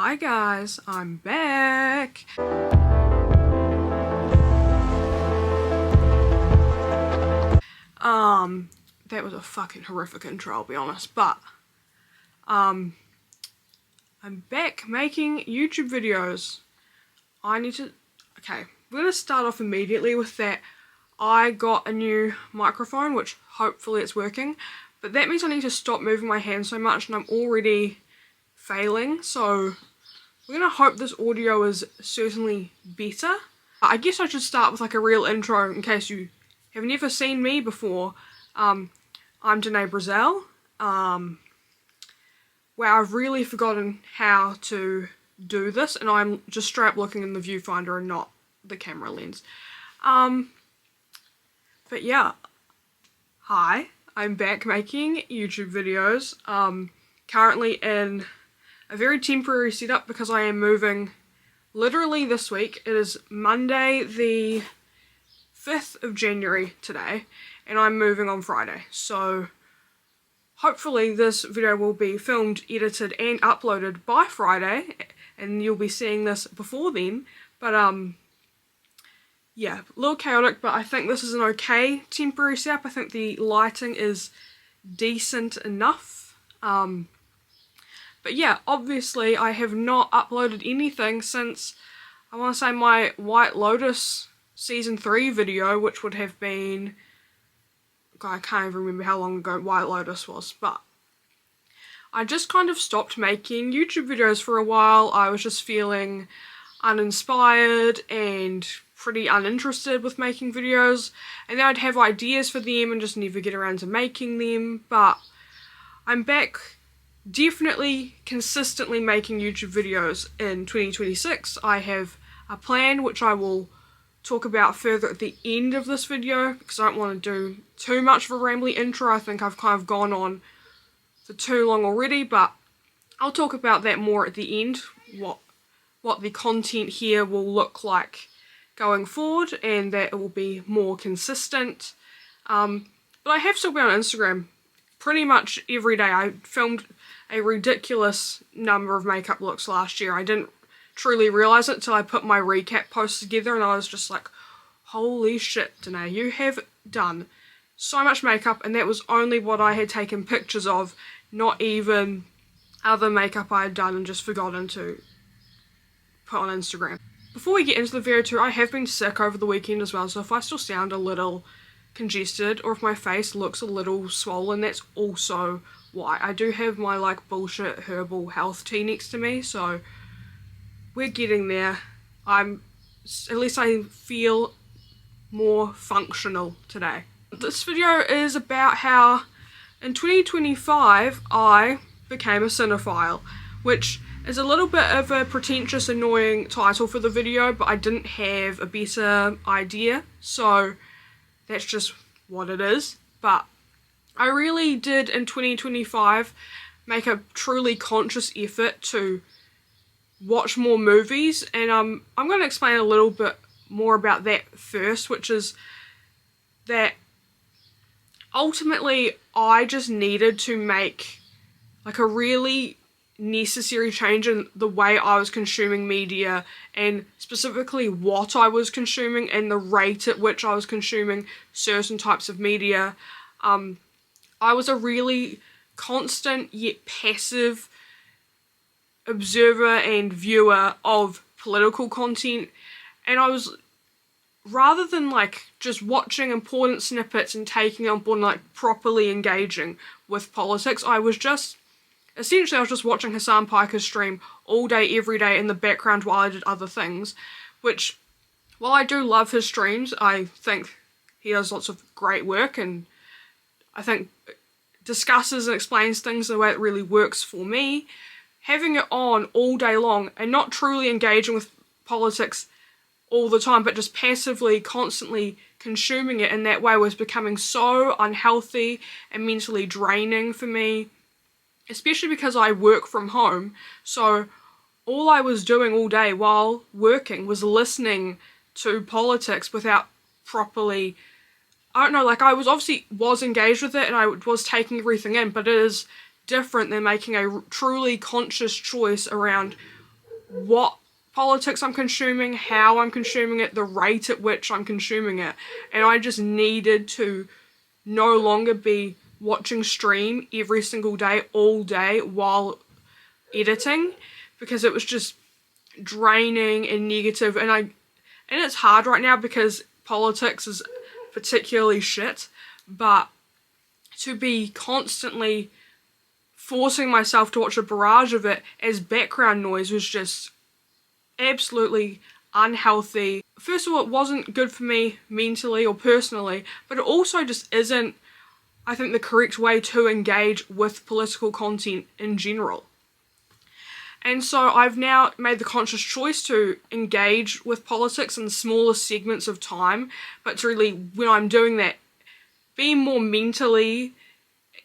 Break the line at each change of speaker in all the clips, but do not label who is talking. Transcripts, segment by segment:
Hi guys, I'm back. That was a fucking horrific intro, I'll be honest, but I'm back making YouTube videos. Okay, we're gonna start off immediately with that. I got a new microphone, which hopefully it's working, but that means I need to stop moving my hand so much and I'm already failing, so we're gonna hope this audio is certainly better. I guess I should start with like a real intro in case you have never seen me before. I'm Danae Brazel, where I've really forgotten how to do this and I'm just straight up looking in the viewfinder and not the camera lens. But yeah, hi, I'm back making YouTube videos, currently in a very temporary setup because I am moving literally this week. It is Monday the 5th of January today and I'm moving on Friday, so hopefully this video will be filmed, edited and uploaded by Friday and you'll be seeing this before then. But yeah, a little chaotic, but I think this is an okay temporary setup. I think the lighting is decent enough. But yeah, obviously I have not uploaded anything since, I want to say, my White Lotus Season 3 video, which would have been, I can't even remember how long ago White Lotus was, but I just kind of stopped making YouTube videos for a while. I was just feeling uninspired and pretty uninterested with making videos, and then I'd have ideas for them and just never get around to making them. But I'm back, definitely consistently making YouTube videos in 2026. I have a plan which I will talk about further at the end of this video because I don't want to do too much of a rambly intro. I think I've kind of gone on for too long already, but I'll talk about that more at the end, what the content here will look like going forward and that it will be more consistent. But I have still been on Instagram pretty much every day. I filmed a ridiculous number of makeup looks last year. I didn't truly realise it until I put my recap post together and I was just like, holy shit, Danae, you have done so much makeup, and that was only what I had taken pictures of, not even other makeup I had done and just forgotten to put on Instagram. Before we get into the video too, I have been sick over the weekend as well, so if I still sound a little congested or if my face looks a little swollen, that's also why. I do have my like bullshit herbal health tea next to me, so we're getting there. At least I feel more functional today. This video is about how in 2025 I became a cinephile, which is a little bit of a pretentious, annoying title for the video, but I didn't have a better idea, so that's just what it is. But I really did in 2025 make a truly conscious effort to watch more movies, and I'm going to explain a little bit more about that first, which is that ultimately I just needed to make like a really necessary change in the way I was consuming media, and specifically what I was consuming and the rate at which I was consuming certain types of media. I was a really constant yet passive observer and viewer of political content, and I was, rather than like just watching important snippets and taking on board and like properly engaging with politics, I was just watching Hassan Piker's stream all day every day in the background while I did other things, which, while I do love his streams, I think he does lots of great work and I think discusses and explains things the way it really works for me. Having it on all day long and not truly engaging with politics all the time, but just passively, constantly consuming it in that way was becoming so unhealthy and mentally draining for me, especially because I work from home. So all I was doing all day while working was listening to politics without properly, I don't know, like I was engaged with it and I was taking everything in, but it is different than making a truly conscious choice around what politics I'm consuming, how I'm consuming it, the rate at which I'm consuming it. And I just needed to no longer be watching stream every single day, all day, while editing, because it was just draining and negative. And it's hard right now because politics is particularly shit, but to be constantly forcing myself to watch a barrage of it as background noise was just absolutely unhealthy. First of all, it wasn't good for me mentally or personally, but it also just isn't, I think, the correct way to engage with political content in general. And so I've now made the conscious choice to engage with politics in smaller segments of time, but to really, when I'm doing that, be more mentally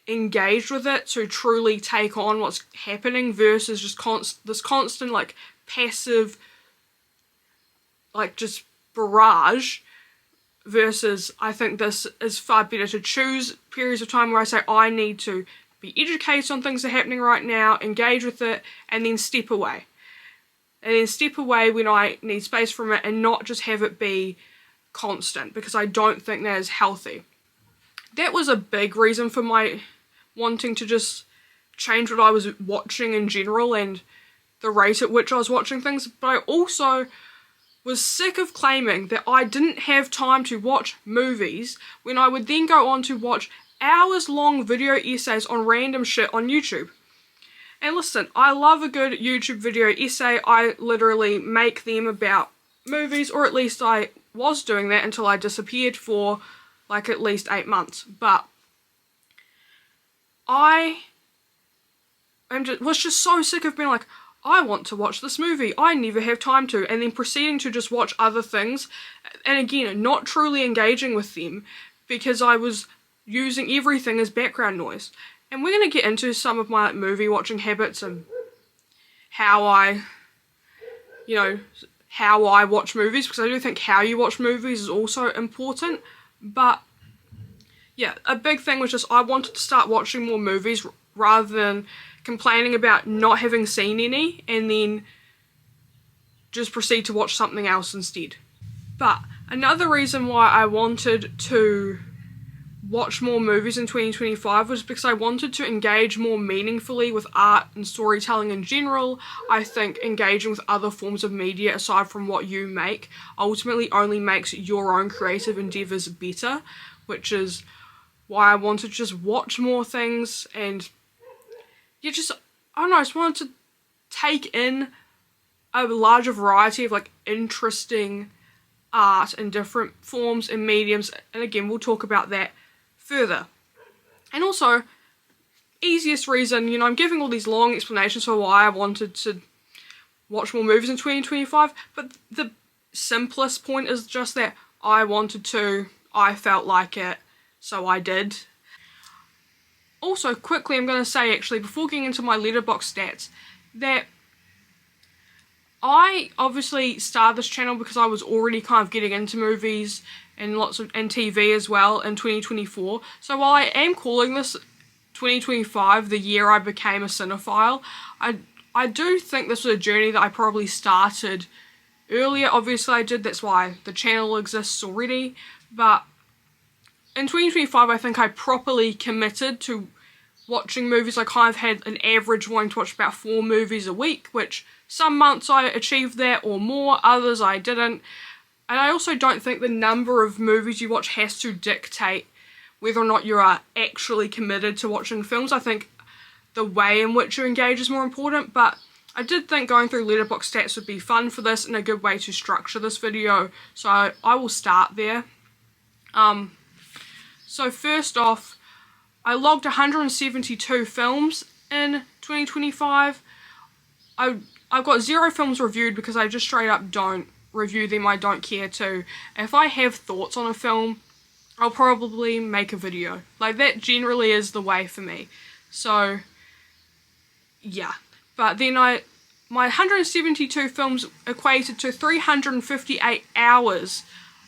engaged with it, to truly take on what's happening versus just this constant like passive like just barrage. Versus I think this is far better to choose periods of time where I say I need to be educated on things that are happening right now, engage with it, and then step away. And then step away when I need space from it, and not just have it be constant, because I don't think that is healthy. That was a big reason for my wanting to just change what I was watching in general and the rate at which I was watching things. But I also was sick of claiming that I didn't have time to watch movies when I would then go on to watch hours-long video essays on random shit on YouTube. And listen, I love a good YouTube video essay. I literally make them about movies, or at least I was doing that until I disappeared for like at least 8 months. But I was just so sick of being like, I want to watch this movie, I never have time to, and then proceeding to just watch other things, and again, not truly engaging with them, because I was using everything as background noise. And we're going to get into some of my movie watching habits and how I watch movies, because I do think how you watch movies is also important. But yeah, a big thing was just I wanted to start watching more movies rather than complaining about not having seen any and then just proceed to watch something else instead. But another reason why I wanted to watch more movies in 2025 was because I wanted to engage more meaningfully with art and storytelling in general. I think engaging with other forms of media aside from what you make ultimately only makes your own creative endeavours better, which is why I wanted to just watch more things. And I just wanted to take in a larger variety of like interesting art in different forms and mediums, and again we'll talk about that further. And also, easiest reason, I'm giving all these long explanations for why I wanted to watch more movies in 2025, but the simplest point is just that I wanted to, I felt like it, so I did. Also, quickly, I'm going to say actually, before getting into my Letterboxd stats, that I obviously started this channel because I was already kind of getting into movies and and TV as well in 2024. So while I am calling this 2025 the year I became a cinephile, I do think this was a journey that I probably started earlier. Obviously I did, that's why the channel exists already. But in 2025 I think I properly committed to watching movies. I kind of had an average wanting to watch about 4 movies a week, which some months I achieved that or more, others I didn't. And I also don't think the number of movies you watch has to dictate whether or not you are actually committed to watching films. I think the way in which you engage is more important, but I did think going through Letterboxd stats would be fun for this and a good way to structure this video, so I will start there. So first off, I logged 172 films in 2025. I've got 0 films reviewed because I just straight up don't review them. I don't care to. If I have thoughts on a film, I'll probably make a video. Like, that generally is the way for me. So yeah, but then my 172 films equated to 358 hours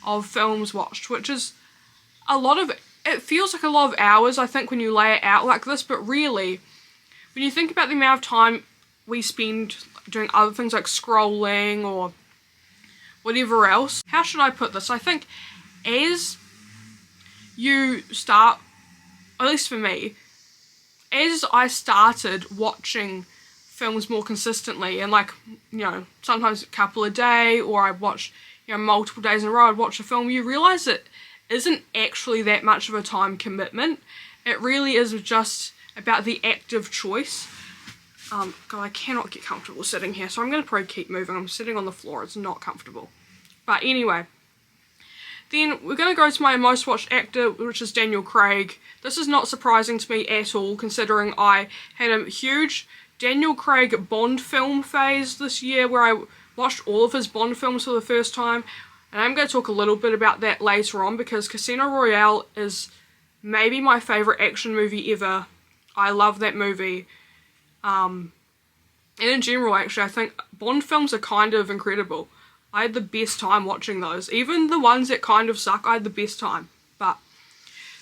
of films watched, which is a lot of, it feels like a lot of hours I think when you lay it out like this, but really when you think about the amount of time we spend doing other things like scrolling or whatever else. How should I put this? I think as you start, at least for me, as I started watching films more consistently, and like, you know, sometimes a couple a day, or I watch, you know, multiple days in a row, I'd watch a film, you realise it isn't actually that much of a time commitment. It really is just about the active choice. God, I cannot get comfortable sitting here, so I'm going to probably keep moving. I'm sitting on the floor, it's not comfortable. But anyway, then we're going to go to my most watched actor, which is Daniel Craig. This is not surprising to me at all, considering I had a huge Daniel Craig Bond film phase this year where I watched all of his Bond films for the first time. And I'm going to talk a little bit about that later on, because Casino Royale is maybe my favourite action movie ever. I love that movie. And in general, actually, I think Bond films are kind of incredible. I had the best time watching those. Even the ones that kind of suck, I had the best time. But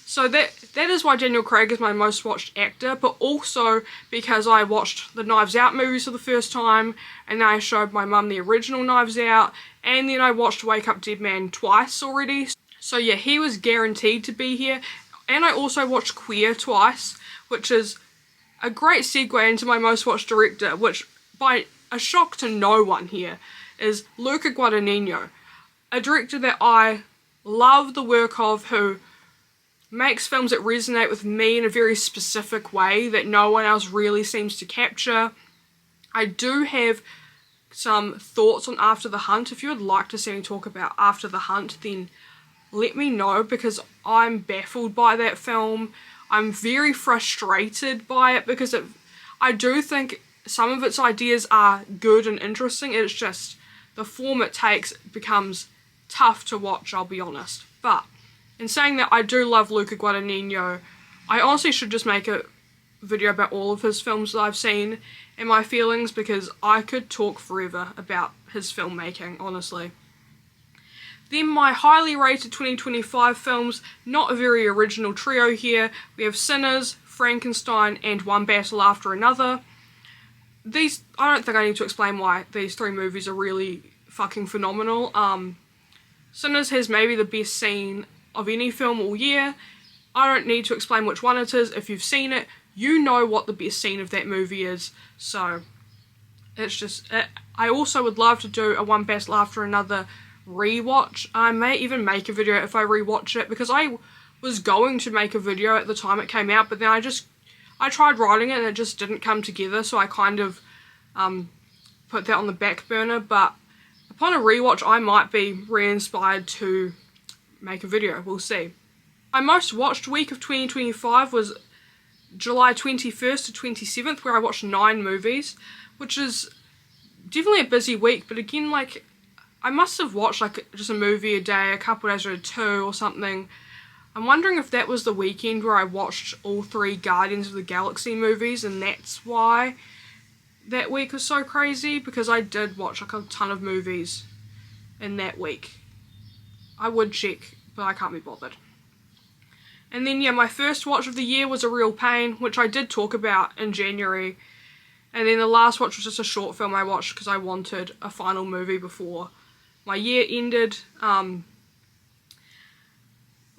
so that is why Daniel Craig is my most watched actor, but also because I watched the Knives Out movies for the first time, and then I showed my mum the original Knives Out, and then I watched Wake Up Dead Man twice already. So yeah, he was guaranteed to be here. And I also watched Queer twice, which is a great segue into my most watched director, which by a shock to no one here is Luca Guadagnino, a director that I love the work of, who makes films that resonate with me in a very specific way that no one else really seems to capture. I do have some thoughts on After the Hunt. If you would like to see me talk about After the Hunt, then let me know, because I'm baffled by that film. I'm very frustrated by it, because I do think some of its ideas are good and interesting. It's just the form it takes becomes tough to watch, I'll be honest. But in saying that, I do love Luca Guadagnino. I honestly should just make a video about all of his films that I've seen and my feelings, because I could talk forever about his filmmaking, honestly. Then my highly rated 2025 films, not a very original trio here. We have Sinners, Frankenstein, and One Battle After Another. These, I don't think I need to explain why these three movies are really fucking phenomenal. Sinners has maybe the best scene of any film all year. I don't need to explain which one it is. If you've seen it, you know what the best scene of that movie is. So, it's just, I also would love to do a One Battle After Another rewatch. I may even make a video if I rewatch it, because I was going to make a video at the time it came out, but then I tried writing it and it just didn't come together, so I kind of put that on the back burner. But upon a rewatch, I might be re-inspired to make a video. We'll see. My most watched week of 2025 was July 21st to 27th, where I watched 9 movies, which is definitely a busy week. But again, like, I must have watched like just a movie a day, a couple days or 2 or something. I'm wondering if that was the weekend where I watched all 3 Guardians of the Galaxy movies, and that's why that week was so crazy, because I did watch like a ton of movies in that week. I would check, but I can't be bothered. And then yeah, my first watch of the year was A Real Pain, which I did talk about in January. And then the last watch was just a short film I watched because I wanted a final movie before my year ended. I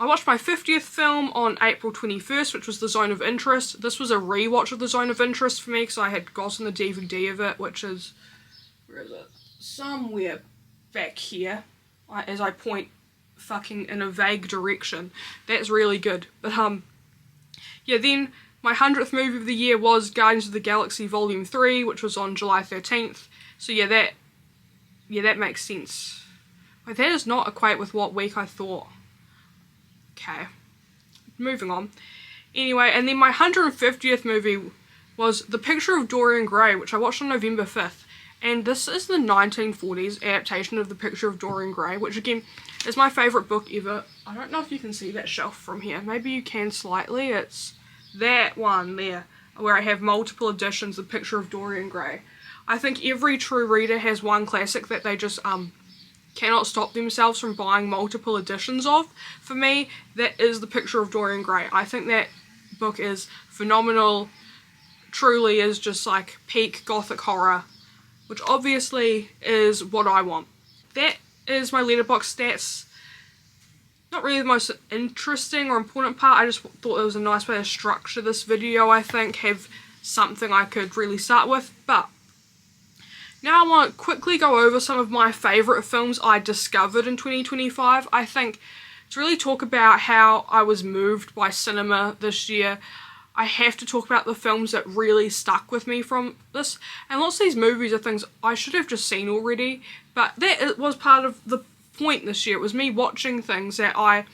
watched my 50th film on April 21st, which was The Zone of Interest. This was a rewatch of The Zone of Interest for me, because I had gotten the DVD of it, which is, where is it? Somewhere back here, as I point fucking in a vague direction. That's really good. But yeah, then my 100th movie of the year was Guardians of the Galaxy Volume 3, which was on July 13th. So yeah, that makes sense. Wait, that does not equate with what week I thought. Okay, moving on. Anyway, and then my 150th movie was The Picture of Dorian Gray, which I watched on November 5th. And this is the 1940s adaptation of The Picture of Dorian Gray, which again is my favourite book ever. I don't know if you can see that shelf from here. Maybe you can slightly. It's that one there, where I have multiple editions of The Picture of Dorian Gray. I think every true reader has one classic that they just cannot stop themselves from buying multiple editions of. For me, that is The Picture of Dorian Gray. I think that book is phenomenal. Truly is just like peak gothic horror. which obviously is what I want. That is my letterbox stats. Not really the most interesting or important part. I just thought it was a nice way to structure this video, I think, have something I could really start with. But now I want to quickly go over some of my favourite films I discovered in 2025. I think to really talk about how I was moved by cinema this year, I have to talk about the films that really stuck with me from this. And lots of these movies are things I should have just seen already, but that was part of the point this year. It was me watching things that I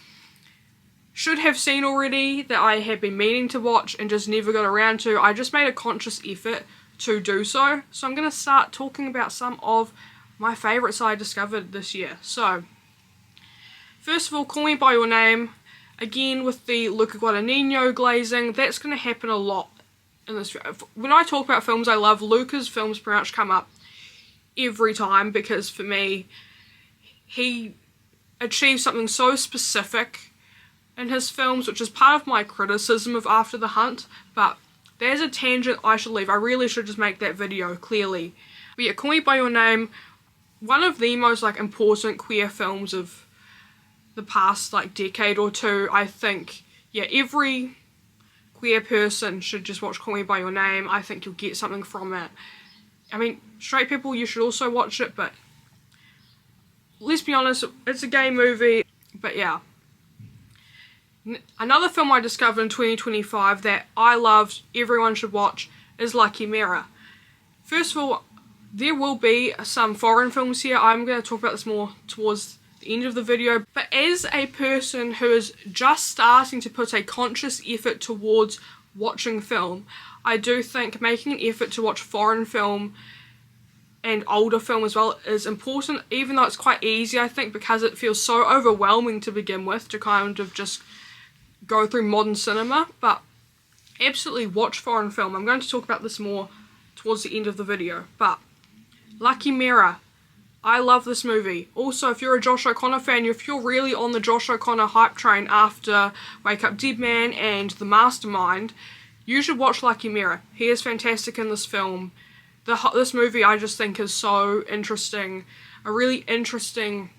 should have seen already, that I had been meaning to watch and just never got around to. I just made a conscious effort to do so. So I'm going to start talking about some of my favourites I discovered this year. So, first of all, Call Me By Your Name. Again, with the Luca Guadagnino glazing, that's going to happen a lot in this. When I talk about films I love, Luca's films pretty much come up every time, because for me, he achieves something so specific in his films, which is part of my criticism of After the Hunt, but there's a tangent I should leave. I really should just make that video, clearly. But yeah, Call Me By Your Name, one of the most important queer films of the past decade or two. I think, yeah, every queer person should just watch Call Me By Your Name. I think you'll get something from it. I mean, straight people, you should also watch it, but let's be honest, it's a gay movie. But yeah. Another film I discovered in 2025 that I loved, everyone should watch, is Lucky Mirror. First of all, there will be some foreign films here. I'm going to talk about this more towards the end of the video. But as a person who is just starting to put a conscious effort towards watching film, I do think making an effort to watch foreign film and older film as well is important, even though it's quite easy, I think, because it feels so overwhelming to begin with to kind of just go through modern cinema. But absolutely watch foreign film. I'm going to talk about this more towards the end of the video. But Lucky Mirror, I love this movie. Also, if you're a Josh O'Connor fan, if you're really on the Josh O'Connor hype train after Wake Up Dead Man and The Mastermind, you should watch Lucky Mirror. He is fantastic in this film. This movie I just think is so interesting. A really interesting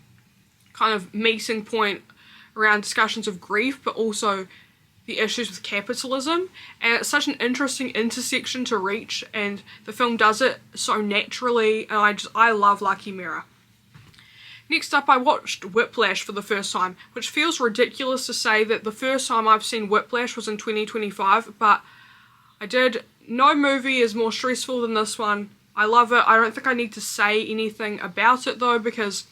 kind of meeting point around discussions of grief, but also the issues with capitalism. And it's such an interesting intersection to reach, and the film does it so naturally, and I love Lucky Mirror. Next up, I watched Whiplash for the first time, which feels ridiculous to say that the first time I've seen Whiplash was in 2025, but I did. No movie is more stressful than this one. I love it. I don't think I need to say anything about it though, because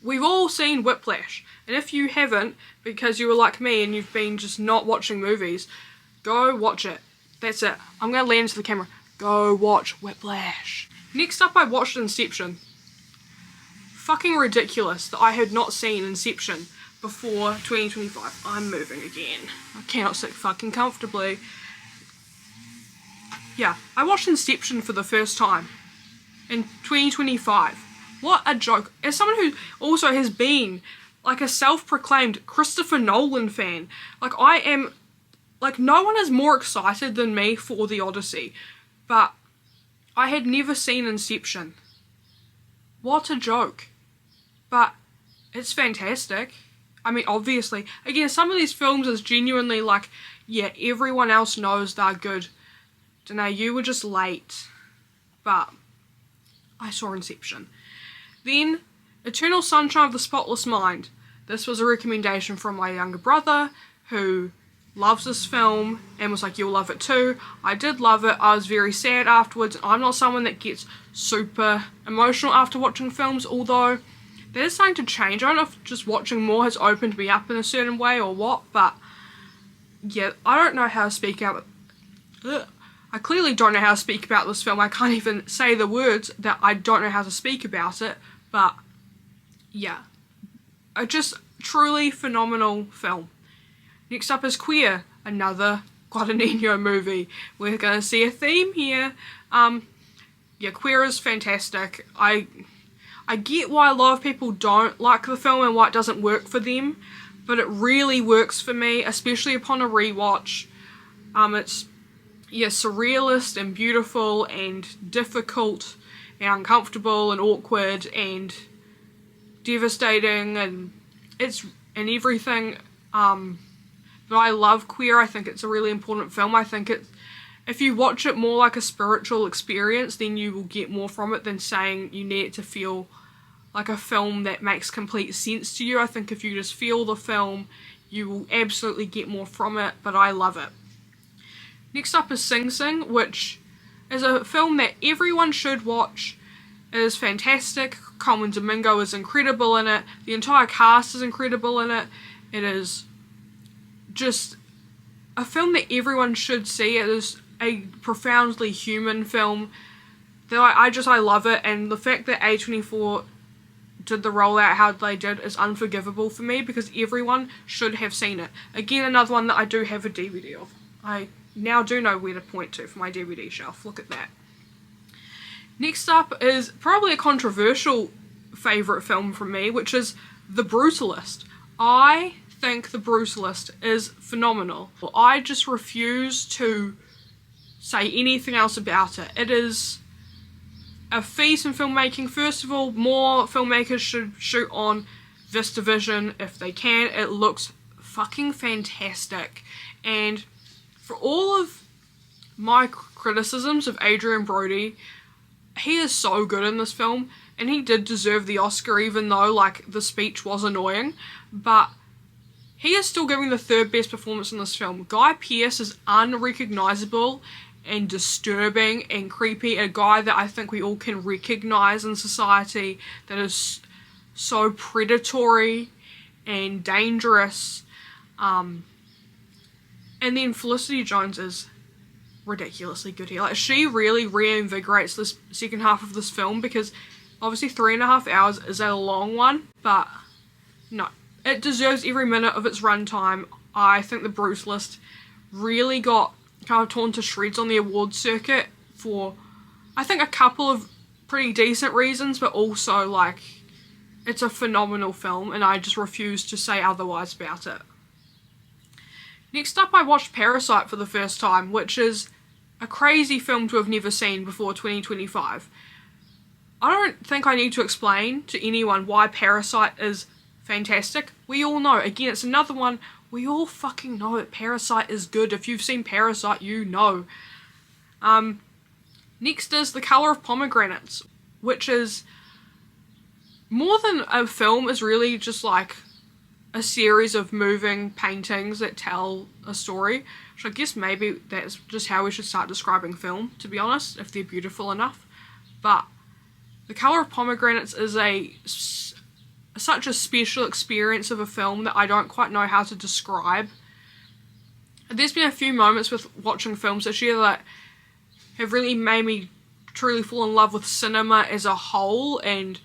we've all seen Whiplash. And if you haven't, because you were like me and you've been just not watching movies, go watch it. That's it. I'm going to lean into the camera. Go watch Whiplash. Next up, I watched Inception. Fucking ridiculous that I had not seen Inception before 2025. I'm moving again. I cannot sit fucking comfortably. Yeah, I watched Inception for the first time in 2025. What a joke. As someone who also has been a self-proclaimed Christopher Nolan fan, I am, no one is more excited than me for The Odyssey, but I had never seen Inception. What a joke. But it's fantastic. I mean, obviously, again, some of these films is genuinely yeah, everyone else knows they're good. Danae, you were just late. But I saw Inception. Then, Eternal Sunshine of the Spotless Mind. This was a recommendation from my younger brother, who loves this film and was like, you'll love it too. I did love it. I was very sad afterwards. I'm not someone that gets super emotional after watching films, although that is starting to change. I don't know if just watching more has opened me up in a certain way or what, but yeah, I don't know how to speak out. I clearly don't know how to speak about this film. I can't even say the words that I don't know how to speak about it, but yeah, a just truly phenomenal film. Next up is Queer, another Guadagnino movie. We're going to see a theme here. Yeah, Queer is fantastic. I get why a lot of people don't like the film and why it doesn't work for them, but it really works for me, especially upon a rewatch. It's, yeah, surrealist and beautiful and difficult and uncomfortable and awkward and devastating and everything. But I love Queer. I think it's a really important film. I think if you watch it more like a spiritual experience, then you will get more from it than saying you need it to feel like a film that makes complete sense to you. I think if you just feel the film, you will absolutely get more from it, but I love it. Next up is Sing Sing, which is a film that everyone should watch. It is fantastic. Coleman Domingo is incredible in it. The entire cast is incredible in it. It is just a film that everyone should see. It is a profoundly human film that I love it, and the fact that A24 did the rollout how they did is unforgivable for me, because everyone should have seen it. Again, another one that I do have a DVD of. I now do know where to point to for my DVD shelf. Look at that. Next up is probably a controversial favourite film from me, which is The Brutalist. I think The Brutalist is phenomenal. I just refuse to say anything else about it. It is a feast in filmmaking. First of all, more filmmakers should shoot on VistaVision if they can. It looks fucking fantastic. And for all of my criticisms of Adrian Brody, he is so good in this film, and he did deserve the Oscar, even though, like, the speech was annoying, but he is still giving the third best performance in this film. Guy Pearce is unrecognisable and disturbing and creepy, a guy that I think we all can recognise in society that is so predatory and dangerous. And then Felicity Jones is ridiculously good here. Like, she really reinvigorates this second half of this film, because obviously 3.5 hours is a long one, but no, it deserves every minute of its runtime. I think The Brutalist really got kind of torn to shreds on the awards circuit for, I think, a couple of pretty decent reasons, but also, like, it's a phenomenal film, and I just refuse to say otherwise about it. Next up, I watched Parasite for the first time, which is a crazy film to have never seen before 2025. I don't think I need to explain to anyone why Parasite is fantastic. We all know. Again, it's another one, we all fucking know that Parasite is good. If you've seen Parasite, you know. Next is The Colour of Pomegranates, which is more than a film, is really just like a series of moving paintings that tell a story, which I guess maybe that's just how we should start describing film, to be honest, if they're beautiful enough. But The Colour of Pomegranates is such a special experience of a film that I don't quite know how to describe. There's been a few moments with watching films this year that have really made me truly fall in love with cinema as a whole, and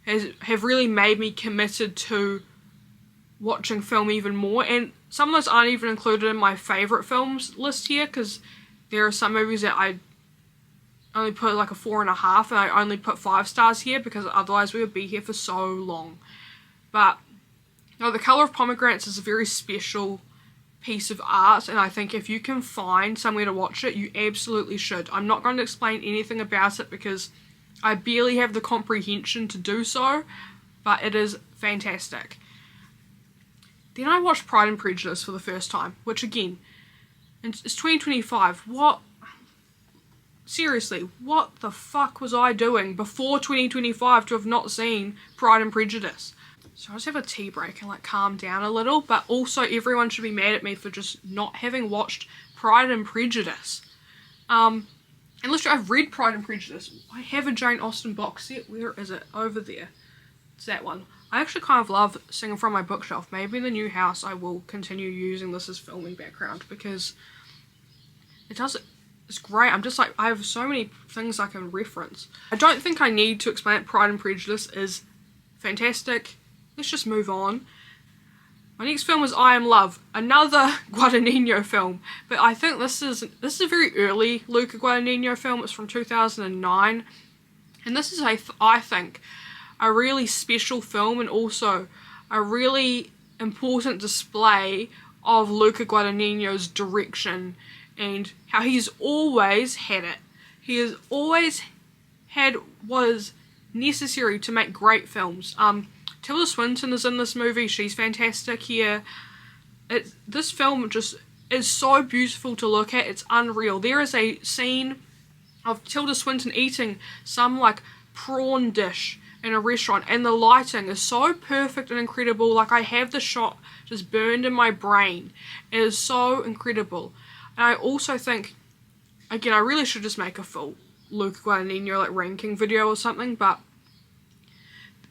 have really made me committed to watching film even more. And some of those aren't even included in my favourite films list here, because there are some movies that I only put like a 4.5, and I only put 5 stars here, because otherwise we would be here for so long. But no, The Colour of Pomegranates is a very special piece of art, and I think if you can find somewhere to watch it, you absolutely should. I'm not going to explain anything about it because I barely have the comprehension to do so, but it is fantastic. Then I watched Pride and Prejudice for the first time, which again, it's 2025. Seriously, what the fuck was I doing before 2025 to have not seen Pride and Prejudice? So I just have a tea break and like calm down a little, but also everyone should be mad at me for just not having watched Pride and Prejudice. Unless I've read Pride and Prejudice. I have a Jane Austen box set. Where is it? Over there. It's that one. I actually kind of love Singing From My Bookshelf. Maybe in the new house I will continue using this as filming background, because it's great. I'm just like, I have so many things I can reference. I don't think I need to explain it. Pride and Prejudice is fantastic. Let's just move on. My next film is I Am Love, another Guadagnino film, but I think this is a very early Luca Guadagnino film. It's from 2009, and this is I think a really special film, and also a really important display of Luca Guadagnino's direction and how he's always had it. He has always had was necessary to make great films. Tilda Swinton is in this movie. She's fantastic here. This film just is so beautiful to look at. It's unreal. There is a scene of Tilda Swinton eating some like prawn dish in a restaurant, and the lighting is so perfect and incredible. Like, I have the shot just burned in my brain. It is so incredible. And I also think, again, I really should just make a full Luca Guadagnino like ranking video or something, but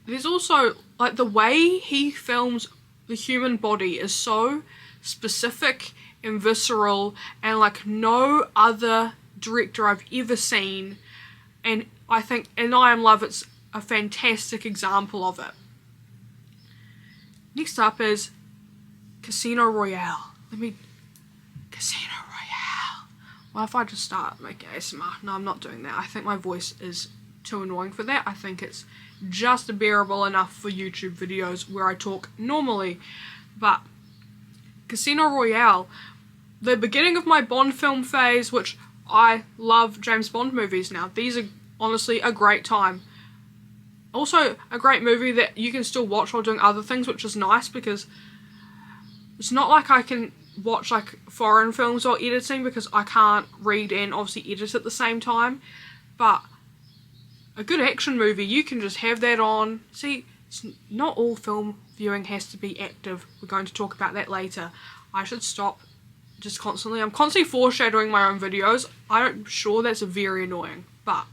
there's also like the way he films the human body is so specific and visceral, and like no other director I've ever seen, and I think in I Am Love it's a fantastic example of it. Next up is Casino Royale. Casino Royale. What if I just start making ASMR? No, I'm not doing that. I think my voice is too annoying for that. I think it's just bearable enough for YouTube videos where I talk normally. But Casino Royale, the beginning of my Bond film phase, which I love James Bond movies now. These are honestly a great time. Also a great movie that you can still watch while doing other things, which is nice, because it's not like I can watch like foreign films while editing, because I can't read and obviously edit at the same time. But a good action movie, you can just have that on. See, it's not all film viewing has to be active. We're going to talk about that later. I should stop just constantly. I'm constantly foreshadowing my own videos. I'm sure that's very annoying, but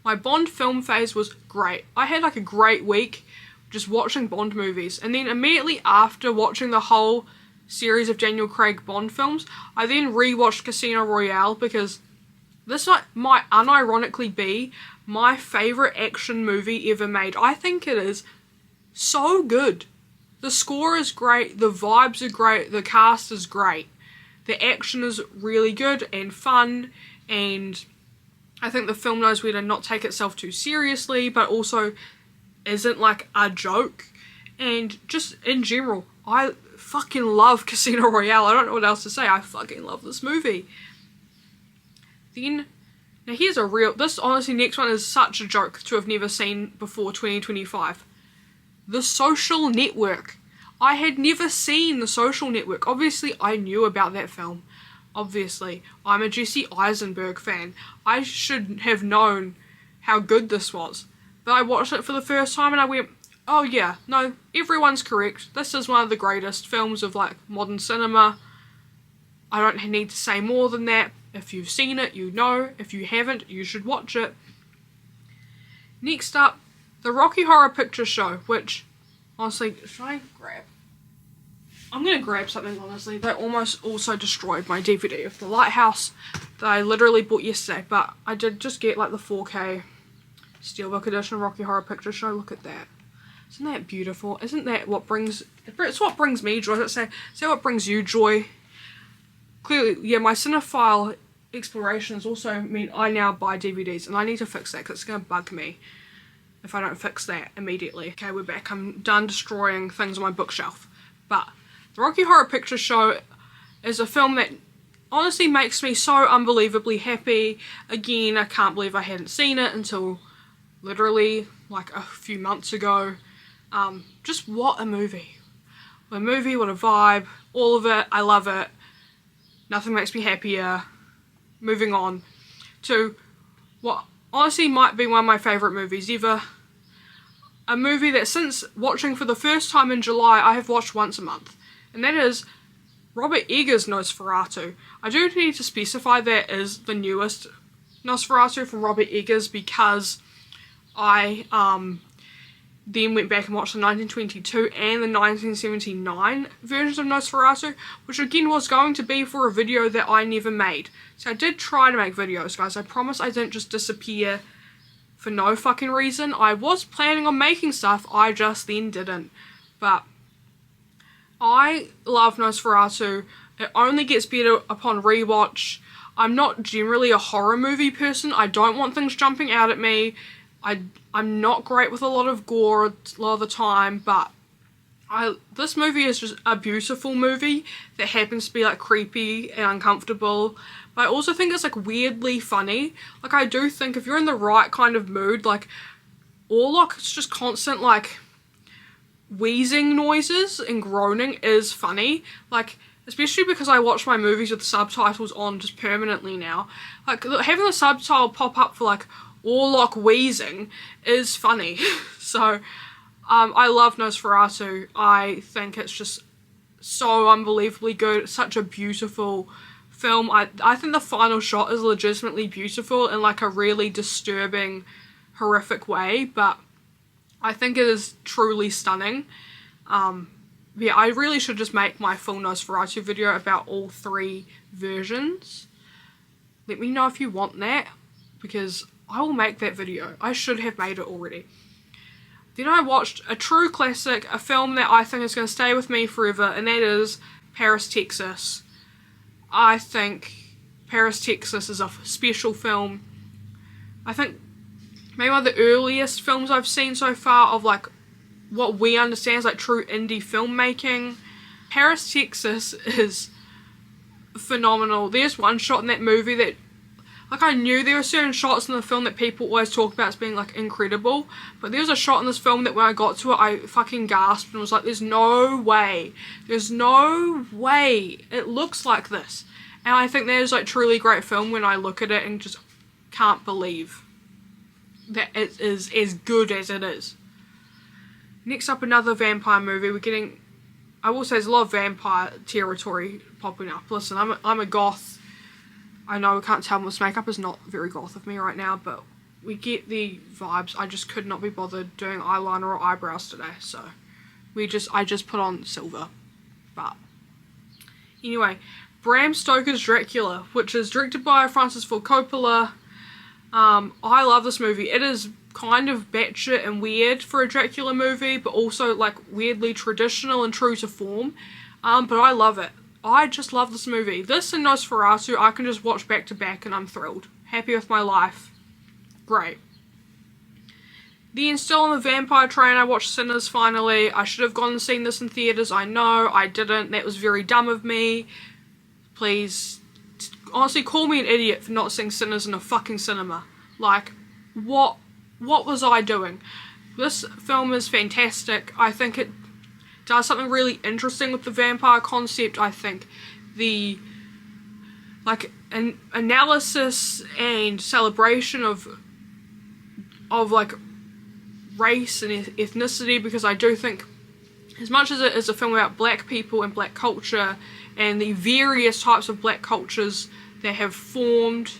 my Bond film phase was great. I had like a great week just watching Bond movies, and then immediately after watching the whole series of Daniel Craig Bond films, I then rewatched Casino Royale, because this might unironically be my favourite action movie ever made. I think it is so good. The score is great, the vibes are great, the cast is great, the action is really good and fun, and I think the film knows where to not take itself too seriously, but also isn't like a joke. And just in general, I fucking love Casino Royale. I don't know what else to say. I fucking love this movie. Then, now here's a real, this honestly next one is such a joke to have never seen before 2025. The Social Network. I had never seen The Social Network. Obviously, I knew about that film. Obviously, I'm a Jesse Eisenberg fan. I should have known how good this was. But I watched it for the first time and I went, oh yeah, no, everyone's correct. This is one of the greatest films of like modern cinema. I don't need to say more than that. If you've seen it, you know. If you haven't, you should watch it. Next up, the Rocky Horror Picture Show, which, honestly, should I grab? I'm gonna grab something, honestly. They almost also destroyed my DVD of The Lighthouse that I literally bought yesterday, but I did just get like the 4K Steelbook edition of Rocky Horror Picture Show. Look at that. Isn't that beautiful? Isn't that what brings, it's what brings me joy. Let's say, is that what brings you joy? Clearly, yeah, my Cinephile explorations also mean I now buy DVDs, and I need to fix that because it's going to bug me if I don't fix that immediately. Okay, we're back. I'm done destroying things on my bookshelf. But the Rocky Horror Picture Show is a film that honestly makes me so unbelievably happy. Again, I can't believe I hadn't seen it until literally like a few months ago. Just what a movie. What a movie, what a vibe. All of it. I love it. Nothing makes me happier. Moving on to what honestly might be one of my favourite movies ever. A movie that since watching for the first time in July, I have watched once a month. And that is Robert Eggers' Nosferatu. I do need to specify that is the newest Nosferatu from Robert Eggers, because I then went back and watched the 1922 and the 1979 versions of Nosferatu, which again was going to be for a video that I never made. So I did try to make videos, guys. I promise I didn't just disappear for no fucking reason. I was planning on making stuff, I just then didn't. But I love Nosferatu. It only gets better upon rewatch. I'm not generally a horror movie person. I don't want things jumping out at me. I'm not great with a lot of gore a lot of the time, but this movie is just a beautiful movie that happens to be like creepy and uncomfortable, but I also think it's like weirdly funny. Like I do think if you're in the right kind of mood, like Orlok's just constant like wheezing noises and groaning is funny. Like especially because I watch my movies with subtitles on just permanently now. Like having the subtitle pop up for like Orlok wheezing is funny. So I love Nosferatu. I think it's just so unbelievably good. It's such a beautiful film. I think the final shot is legitimately beautiful in like a really disturbing, horrific way, but I think it is truly stunning. Yeah, I really should just make my full Nosferatu video about all 3 versions. Let me know if you want that, because I will make that video. I should have made it already. Then I watched a true classic, a film that I think is going to stay with me forever, and that is Paris, Texas. I think Paris, Texas is a special film. I think maybe one of the earliest films I've seen so far of like what we understand as like true indie filmmaking. Paris, Texas is phenomenal. There's one shot in that movie that, like, I knew there were certain shots in the film that people always talk about as being like incredible, but there's a shot in this film that when I got to it I fucking gasped and was like, there's no way it looks like this. And I think that is like truly great film when I look at it and just can't believe that it is as good as it is. Next up, another vampire movie. We're getting, I will say there's a lot of vampire territory popping up. Listen, I'm a goth. I know I can't tell, this makeup is not very goth of me right now, but we get the vibes. I just could not be bothered doing eyeliner or eyebrows today, so I just put on silver. But anyway, Bram Stoker's Dracula, which is directed by Francis Ford Coppola. I love this movie. It is kind of batshit and weird for a Dracula movie, but also like weirdly traditional and true to form. But I love it. I just love this movie. This and Nosferatu I can just watch back to back and I'm thrilled. Happy with my life. Great. Then still on the vampire train, I watched Sinners finally. I should have gone and seen this in theatres. I know, I didn't. That was very dumb of me. Please, honestly, call me an idiot for not seeing Sinners in a fucking cinema. Like, what was I doing? This film is fantastic. I think it does something really interesting with the vampire concept. I think the an analysis and celebration of like race and ethnicity, because I do think as much as it is a film about black people and black culture and the various types of black cultures that have formed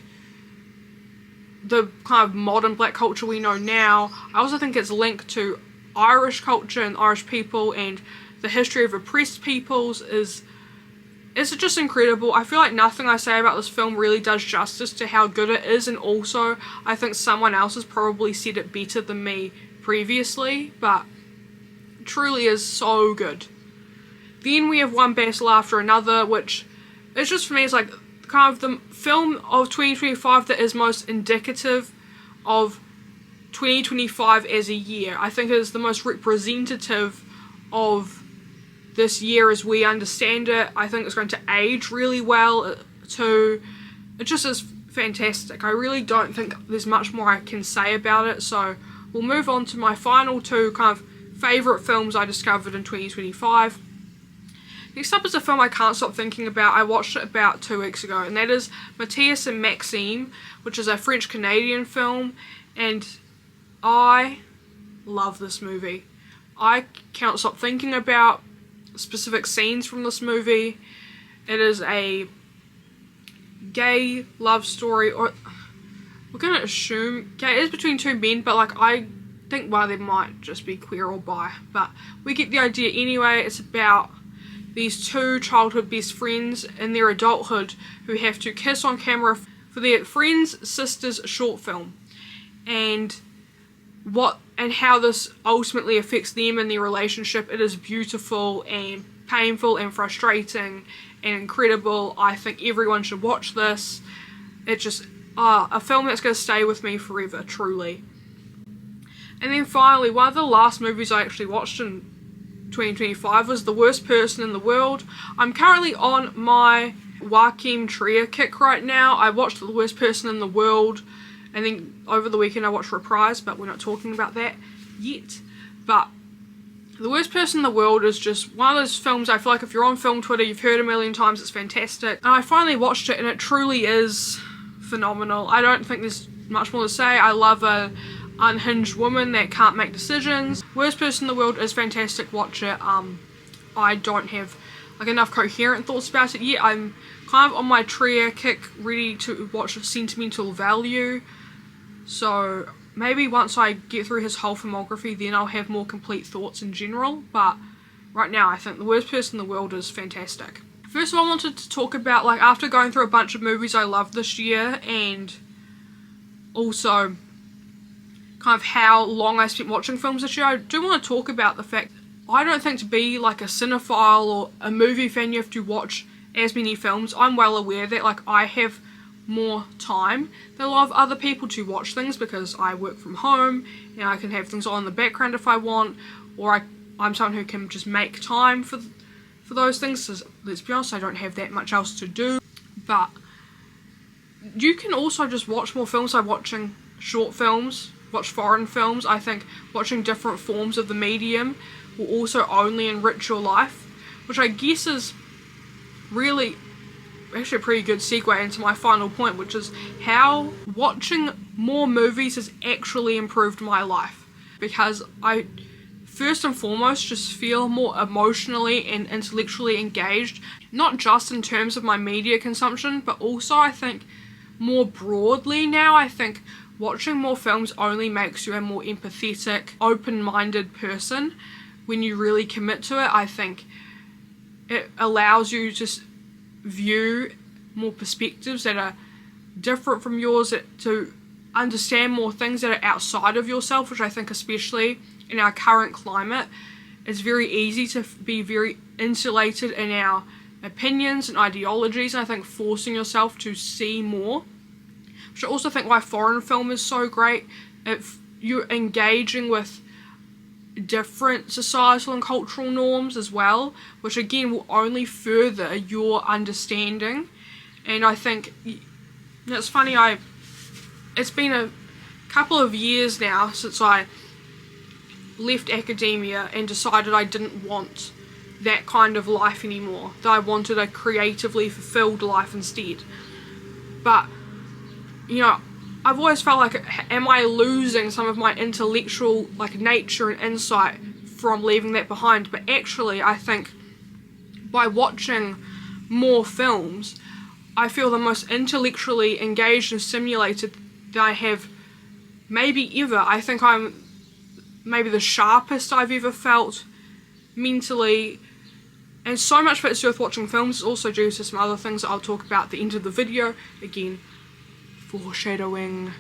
the kind of modern black culture we know now, I also think it's linked to Irish culture and Irish people and the history of oppressed peoples is just incredible. I feel like nothing I say about this film really does justice to how good it is, and also I think someone else has probably said it better than me previously, but it truly is so good. Then we have one battle after another, which is just for me is like kind of the film of 2025 that is most indicative of 2025 as a year. I think it is the most representative of this year as we understand it. I think it's going to age really well too. It just is fantastic. I really don't think there's much more I can say about it, so we'll move on to my final 2 kind of favourite films I discovered in 2025. Next up is a film I can't stop thinking about. I watched it about 2 weeks ago, and that is Matthias and Maxime, which is a French-Canadian film, and I love this movie. I can't stop thinking about specific scenes from this movie. It is a gay love story, or we're gonna assume gay. It is between 2 men, but like I think one of them might just be queer or bi, but we get the idea anyway. It's about these 2 childhood best friends in their adulthood who have to kiss on camera for their friend's sister's short film, and how this ultimately affects them and their relationship. It is beautiful and painful and frustrating and incredible. I think everyone should watch this. It's just a film that's going to stay with me forever, truly. And then finally, one of the last movies I actually watched in 2025 was The Worst Person in the World. I'm currently on my Joachim Trier kick right now. I watched The Worst Person in the World, and then over the weekend I watched Reprise, but we're not talking about that yet. But The Worst Person in the World is just one of those films I feel like if you're on film Twitter, you've heard a million times, it's fantastic. And I finally watched it and it truly is phenomenal. I don't think there's much more to say. I love a unhinged woman that can't make decisions. Worst Person in the World is fantastic, watch it. I don't have like enough coherent thoughts about it yet. I'm kind of on my Trier kick, ready to watch Sentimental Value. So maybe once I get through his whole filmography, then I'll have more complete thoughts in general. But right now, I think The Worst Person in the World is fantastic. First of all, I wanted to talk about, like, after going through a bunch of movies I loved this year, and also kind of how long I spent watching films this year, I do want to talk about the fact I don't think to be like a cinephile or a movie fan you have to watch as many films. I'm well aware that like I have more time than a lot of other people to watch things because I work from home and I can have things on in the background if I want, or I'm someone who can just make time for those things, because let's be honest, I don't have that much else to do. But you can also just watch more films by watching short films, watch foreign films. I think watching different forms of the medium will also only enrich your life, which I guess is really actually a pretty good segue into my final point, which is how watching more movies has actually improved my life, because I first and foremost just feel more emotionally and intellectually engaged, not just in terms of my media consumption, but also I think more broadly now. I think watching more films only makes you a more empathetic, open-minded person when you really commit to it. I think it allows you to view more perspectives that are different from yours, to understand more things that are outside of yourself, which I think especially in our current climate, it's very easy to be very insulated in our opinions and ideologies, and I think forcing yourself to see more, which I also think why foreign film is so great. If you're engaging with different societal and cultural norms as well, which again will only further your understanding. And I think it's funny, it's been a couple of years now since I left academia and decided I didn't want that kind of life anymore, that I wanted a creatively fulfilled life instead. But you know, I've always felt like, am I losing some of my intellectual like nature and insight from leaving that behind? But actually I think by watching more films, I feel the most intellectually engaged and stimulated that I have maybe ever. I think I'm maybe the sharpest I've ever felt mentally, and so much of it's worth watching films is also due to some other things that I'll talk about at the end of the video. Again, foreshadowing.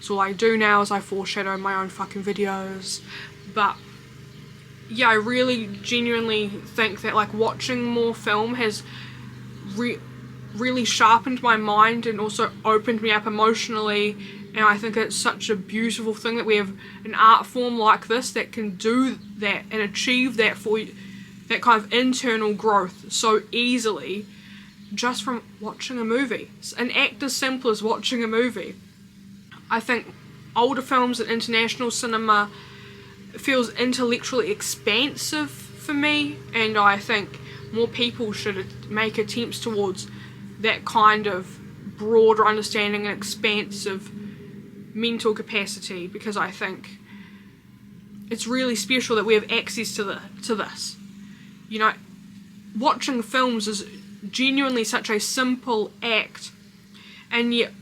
So all I do now is I foreshadow my own fucking videos. But yeah, I really genuinely think that like watching more film has really sharpened my mind and also opened me up emotionally, and I think it's such a beautiful thing that we have an art form like this that can do that and achieve that for you, that kind of internal growth so easily just from watching a movie. It's an act as simple as watching a movie. I think older films and international cinema feels intellectually expansive for me, and I think more people should make attempts towards that kind of broader understanding and expansive mental capacity, because I think it's really special that we have access to this. You know, watching films is genuinely such a simple act, and yet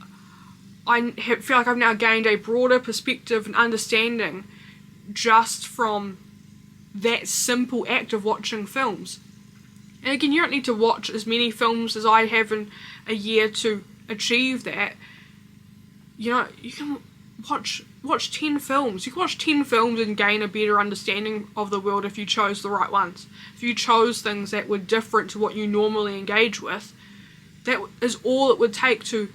I feel like I've now gained a broader perspective and understanding just from that simple act of watching films. And again, you don't need to watch as many films as I have in a year to achieve that. You know, you can watch 10 films. You can watch 10 films and gain a better understanding of the world if you chose the right ones. If you chose things that were different to what you normally engage with, that is all it would take to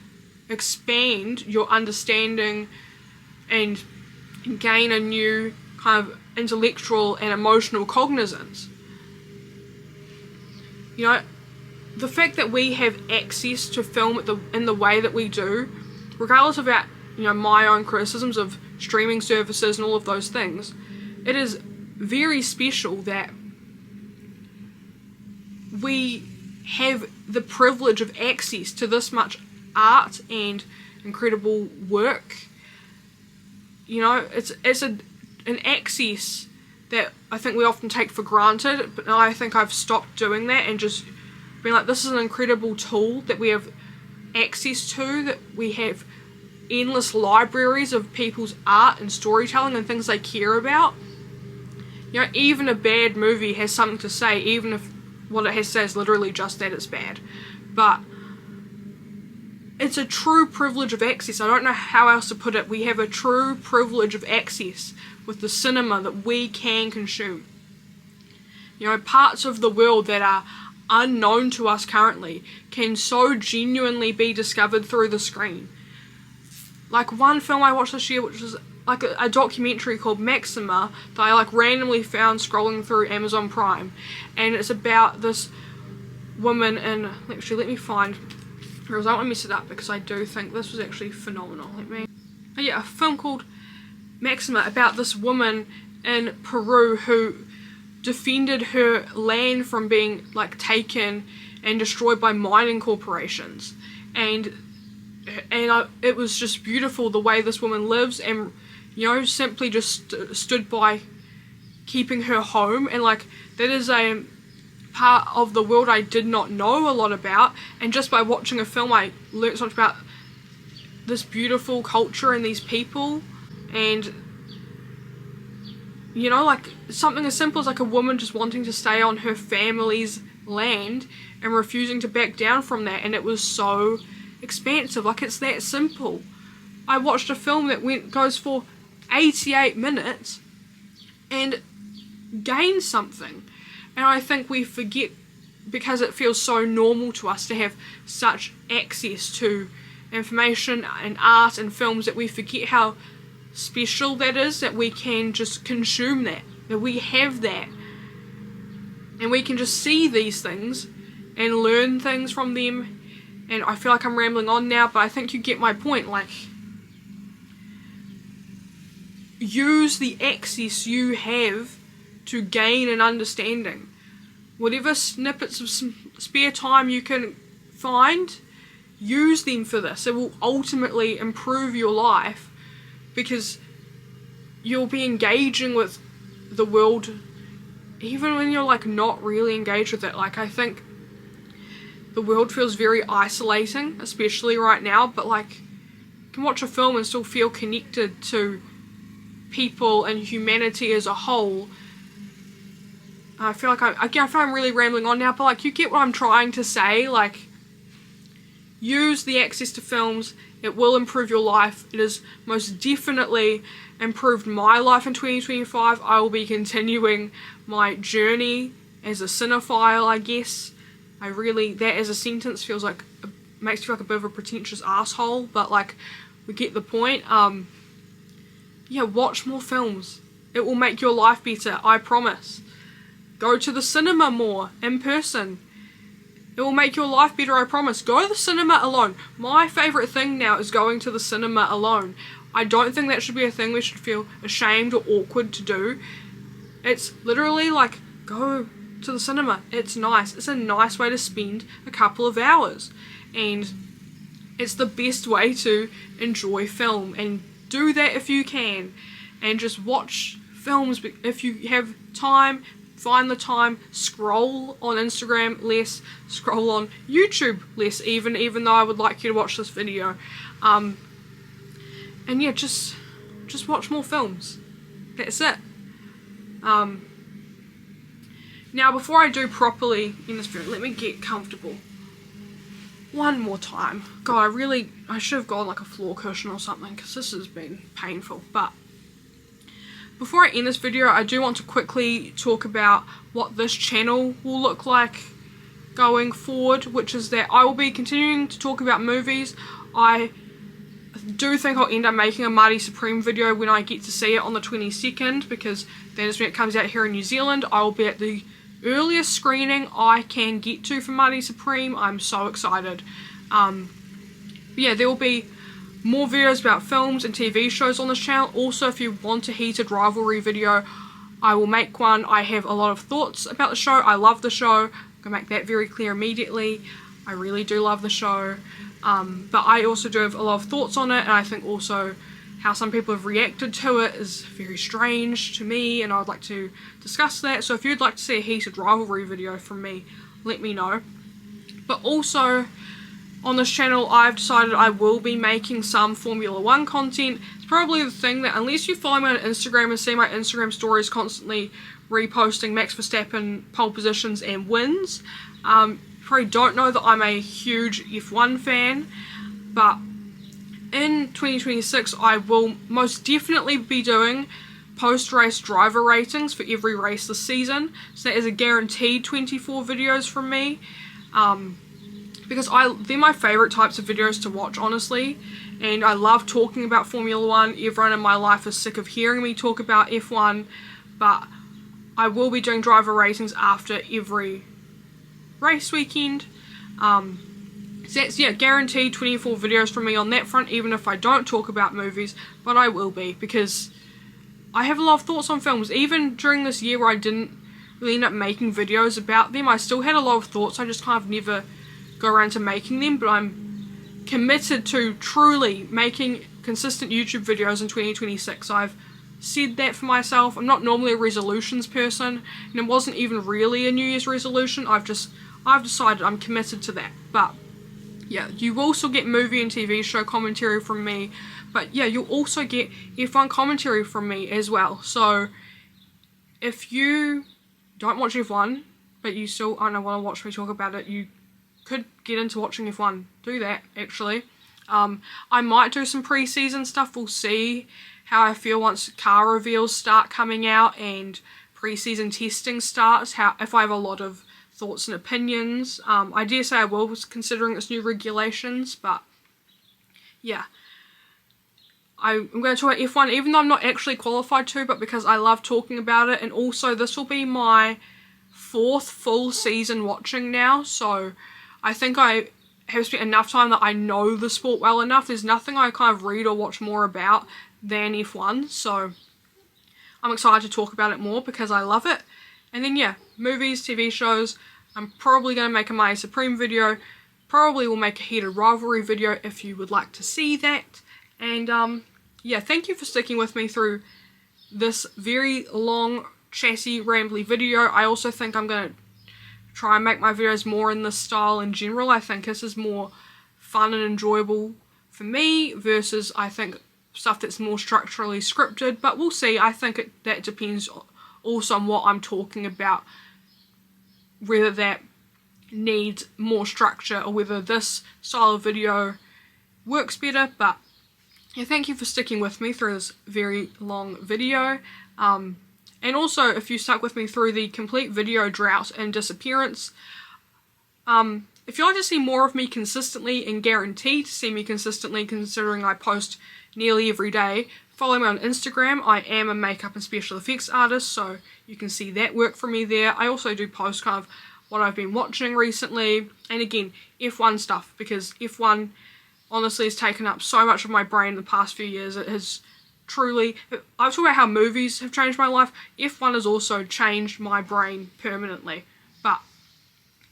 expand your understanding and gain a new kind of intellectual and emotional cognizance. You know, the fact that we have access to film in the way that we do, regardless of our, my own criticisms of streaming services and all of those things, it is very special that we have the privilege of access to this much art and incredible work. It's an access that I think we often take for granted, but I think I've stopped doing that and just being like, this is an incredible tool that we have access to, that we have endless libraries of people's art and storytelling and things they care about. Even a bad movie has something to say, even if what it has to say is literally just that it's bad. But it's a true privilege of access. I don't know how else to put it. We have a true privilege of access with the cinema that we can consume. Parts of the world that are unknown to us currently can so genuinely be discovered through the screen. Like one film I watched this year, which was like a documentary called Maxima, that I randomly found scrolling through Amazon Prime, and it's about this woman in, actually let me find, because I don't want to mess it up because I do think this was actually phenomenal. A film called Maxima about this woman in Peru who defended her land from being taken and destroyed by mining corporations, and it was just beautiful the way this woman lives, and simply just stood by keeping her home, and that is a part of the world I did not know a lot about, and just by watching a film I learned so much about this beautiful culture and these people. And something as simple as a woman just wanting to stay on her family's land and refusing to back down from that, and it was so expansive. It's that simple. I watched a film that goes for 88 minutes and gains something, and I think we forget, because it feels so normal to us to have such access to information and art and films, that we forget how special that is, that we can just consume that we have that, and we can just see these things and learn things from them. And I feel like I'm rambling on now, but I think you get my point. Use the access you have to gain an understanding. Whatever snippets of spare time you can find, use them for this. It will ultimately improve your life, because you'll be engaging with the world even when you're not really engaged with it. I think the world feels very isolating, especially right now, but you can watch a film and still feel connected to people and humanity as a whole. I feel I'm really rambling on now, but you get what I'm trying to say. Use the access to films. It will improve your life. It has most definitely improved my life in 2025. I will be continuing my journey as a cinephile, I guess. That as a sentence feels makes me feel like a bit of a pretentious asshole, but we get the point. Watch more films. It will make your life better, I promise. Go to the cinema more, in person. It will make your life better, I promise. Go to the cinema alone. My favourite thing now is going to the cinema alone. I don't think that should be a thing we should feel ashamed or awkward to do. It's literally go to the cinema. It's nice. It's a nice way to spend a couple of hours. And it's the best way to enjoy film. And do that if you can. And just watch films if you have time. Find the time. Scroll on Instagram less. Scroll on YouTube less, even though I would like you to watch this video. And yeah, just watch more films. That's it. Now, before I do properly in this video, let me get comfortable one more time. God, I should have gone a floor cushion or something, because this has been painful. But before I end this video, I do want to quickly talk about what this channel will look like going forward, which is that I will be continuing to talk about movies. I do think I'll end up making a Marty Supreme video when I get to see it on the 22nd, because that is when it comes out here in New Zealand. I will be at the earliest screening I can get to for Mighty Supreme. I'm so excited. Yeah, there will be more videos about films and TV shows on this channel. Also, if you want a heated rivalry video, I will make one. I have a lot of thoughts about the show. I love the show. I'm gonna make that very clear immediately. I really do love the show. But I also do have a lot of thoughts on it, and I think also how some people have reacted to it is very strange to me, and I'd like to discuss that. So if you'd like to see a heated rivalry video from me, let me know. But also, on this channel, I've decided I will be making some Formula 1 content. It's probably the thing that, unless you follow me on Instagram and see my Instagram stories constantly reposting Max Verstappen pole positions and wins, you probably don't know that I'm a huge F1 fan. But in 2026, I will most definitely be doing post-race driver ratings for every race this season. So that is a guaranteed 24 videos from me. Because they're my favourite types of videos to watch, honestly, and I love talking about Formula 1. Everyone in my life is sick of hearing me talk about F1, but I will be doing driver ratings after every race weekend. So that's, yeah, guaranteed 24 videos from me on that front, even if I don't talk about movies, but I will be, because I have a lot of thoughts on films. Even during this year where I didn't really end up making videos about them, I still had a lot of thoughts. I just kind of never go around to making them, but I'm committed to truly making consistent YouTube videos in 2026. I've said that for myself. I'm not normally a resolutions person, and it wasn't even really a New Year's resolution. I've decided I'm committed to that. But yeah, you will also get movie and TV show commentary from me, but yeah, you'll also get F1 commentary from me as well. So if you don't watch F1, but you still want to watch me talk about it, you could get into watching F1. Do that, actually. I might do some pre-season stuff. We'll see how I feel once car reveals start coming out and pre-season testing starts, if I have a lot of thoughts and opinions. I dare say I will, considering it's new regulations, but yeah. I'm going to talk about F1, even though I'm not actually qualified to, but because I love talking about it, and also this will be my 4th full season watching now, so I think I have spent enough time that I know the sport well enough. There's nothing I kind of read or watch more about than F1, so I'm excited to talk about it more because I love it. And then yeah, movies, TV shows, I'm probably going to make a Mighty Supreme video, probably will make a heated rivalry video if you would like to see that. And yeah, thank you for sticking with me through this very long, chatty, rambly video. I also think I'm going to try and make my videos more in this style in general. I think this is more fun and enjoyable for me versus, I think, stuff that's more structurally scripted, but we'll see. I think that depends also on what I'm talking about, whether that needs more structure or whether this style of video works better. But yeah, thank you for sticking with me through this very long video. And also, if you stuck with me through the complete video drought and disappearance, if you'd like to see more of me consistently and guaranteed to see me consistently, considering I post nearly every day, follow me on Instagram. I am a makeup and special effects artist, so you can see that work for me there. I also do post kind of what I've been watching recently, and again, F1 stuff, because F1 honestly has taken up so much of my brain in the past few years. It has truly, I've talked about how movies have changed my life. F1 has also changed my brain permanently. But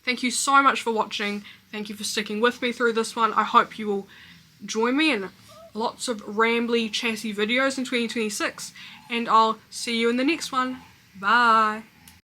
thank you so much for watching. Thank you for sticking with me through this one. I hope you will join me in lots of rambly, chatty videos in 2026. And I'll see you in the next one. Bye.